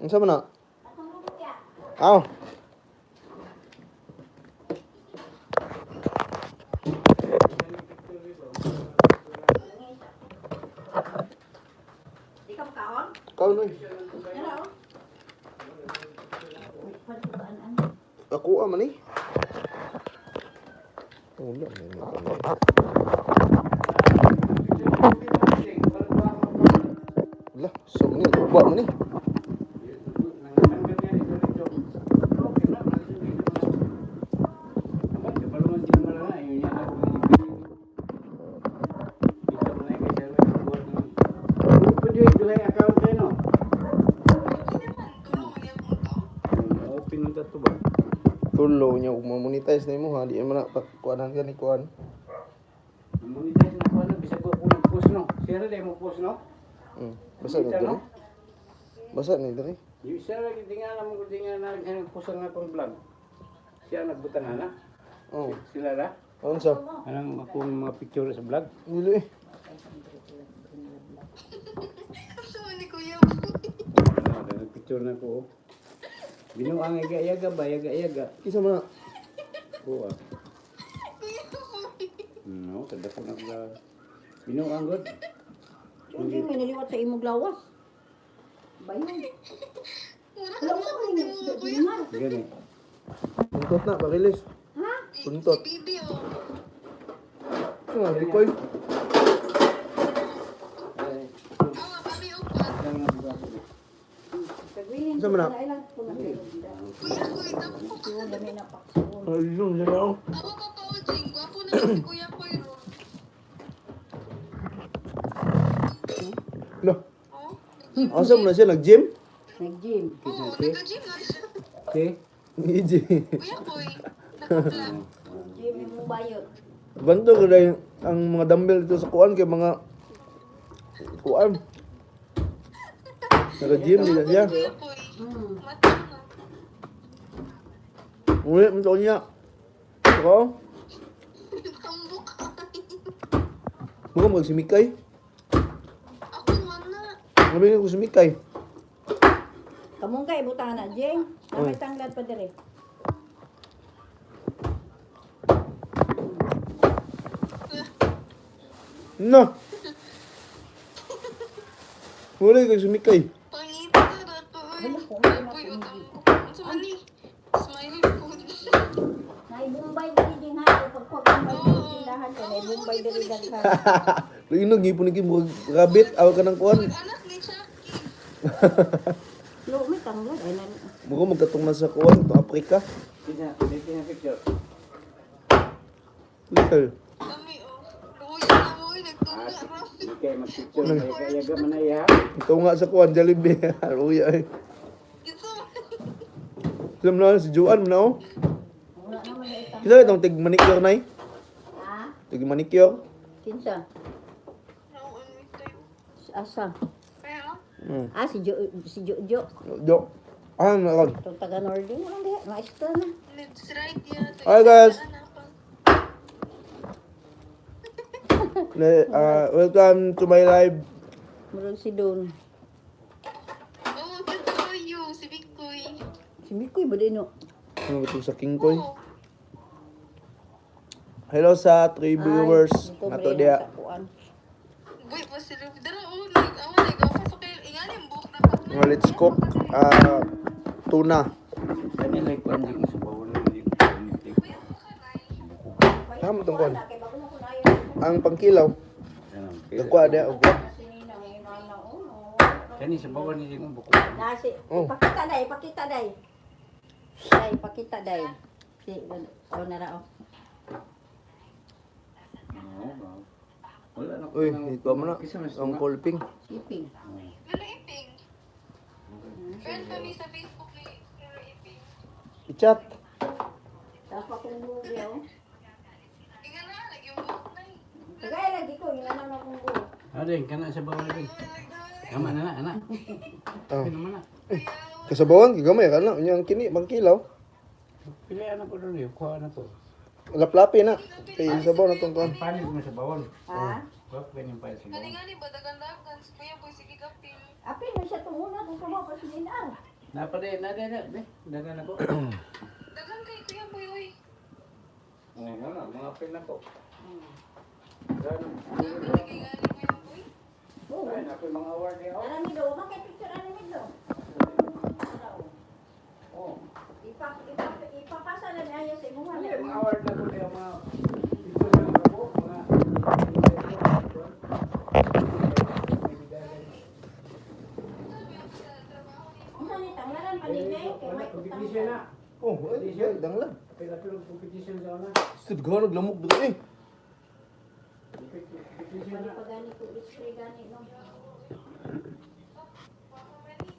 Unsa man na? Aw. Ikaw kaon? Kaon oy. Hello. Ako man eh. Wala na. Lah, so ni ubah man ni. Tulo nya monetize na mo ha, di man na kuanan ka ni kuan. Monetize na kuan bisa ko post no. Share dai mo post no. Basa ni diri. Basa ni diri. Yung siya lagi tingnan mo tingnan na post nga pang vlog. Siya nagbutang ana. Oh, Sila ra. unsa? Anong akong mga picture sa vlog. Dili. Ano, picture na ko. Binuang yaga ba yaga. Kisa man na? Oo. No, kada ko na binuang god. Hindi may naliwat sa imong lawas. Bayon. Wala ko rin yung Gani. Puntot na, pakilis. Ha? Puntot. Ah, Ricoy. Kagwilin Saan mo na? ilang ko na kayo. Yung dami na paksuon. Ayun, na ako. Ako pa pa, Ojing. Gwapo na si Kuya Koy ron. Lo, Oh? asa mo na siya nag-gym? Nag-gym. Oo, nagka-gym na siya. Okay. Ngi-gym. Kuya Koy. Naka-vlog. Gym yung bayot. Banto ko dahil ang mga dumbbell dito sa kuan kay mga kuan. Nag-gym nila siya. Kuya Koy. Hmm. Mata na. Uli, ito niya. Ako, Tambok ka. buka magsimikay. Ako man na. Sabi ko sumikay. Kamong kay butang na, Jeng. Namay tanglad pa dire. No. Uli ko sumikay. Pangita na to. Wala ko, Kuya wala Koy, ko. utang ko. Ano sa mani? Smiley food. Nay Bombay diri din ha. Pagpagpagpag tindahan kay nay Bombay diri daghan. Inog gipon ni mo rabbit aw ka ng kuan. Anak ni Chucky. Lo may tanglad ay nan. Mugo magkatong na sa kuan to Afrika. Kita picture. Little. Kami, oh. Luya na mo, nagtunga ra. Hindi kayo mag-picture yaga man ay ha. Ito nga sa kuan Jollibee. Uya ay. Ito. Alam na si Juan mo na oh. Wala naman na itang. Kisa itong tig manicure nay. Ha? Tig manicure. Kinsa? Nauan mo tayo. Asa? Kaya, Ah, si Jojo. Jo. Ah, meron. Itong taga Nordin lang diha. Maestra na. let's ride ya. Hi, guys. Welcome to my live. Meron si Don. Oh, good for you, si Bikoy. Si Mikoy ba din no? Ano ba ito sa King Koy? Oh, Hello sa 3 viewers. Nato dia. boy, pa sila. Dara, oh, nag-awan, nag-awan. So, kaya, ingani, ang buhok na pa. Let's cook tuna. Kani like kuan di sa bawon ni. Tama itong kuan. Ang pangkilaw. Dagwa dia og. Kani sa bawon ni mo buko. Nasi, Oh. pakita day, pakita day. Day, pakita day. Si, oh, nara, oh. Wala na. Uy, ito mo na. Ang kolping. Siping. Pero iping. Friend kami sa Facebook ni Pero iping. I-chat. Tapos pa kong bugi, oh. Ingan na, lagi yung buhok na eh. Tagay lagi ko, yung nanon akong bugi. Adeng kana sa bawon ni. Tama na na, anak. Oh. Kini man na. Kasabawan gigamay ka na. Unya ang kini pangkilaw. Pili ana ko ron yo, kuha na to. Laplapi na. Kay sabaw na tong kuan. Panis mo sa bawon. Ha? Kuha pa yung panis mo. Kani nga ni, badagan-dagan. Kuya boy, sige kapil. Apin na siya tunguna kung kumaw pa si Dinar. Napaday na dagan ako. Dagan kay Kuya Boy, oy. Ay, wala, mga pin ako. Dagan kay gani Kuya Boy. Oo. Ay, ako yung mga award niya. Alam niyo daw, makay picture ano niyo. Oh. Ipapasa na niya sa imuha Ano na. yung mga award na ko niya, mga picture na ako, mga Ang sanit ang laran paninay kay may utang. competition na. Oh, ay, dang lang. Kaya tulog competition sa una. Stud gano lamok dito eh. Competition Wala na. pa gani ko spray gani no.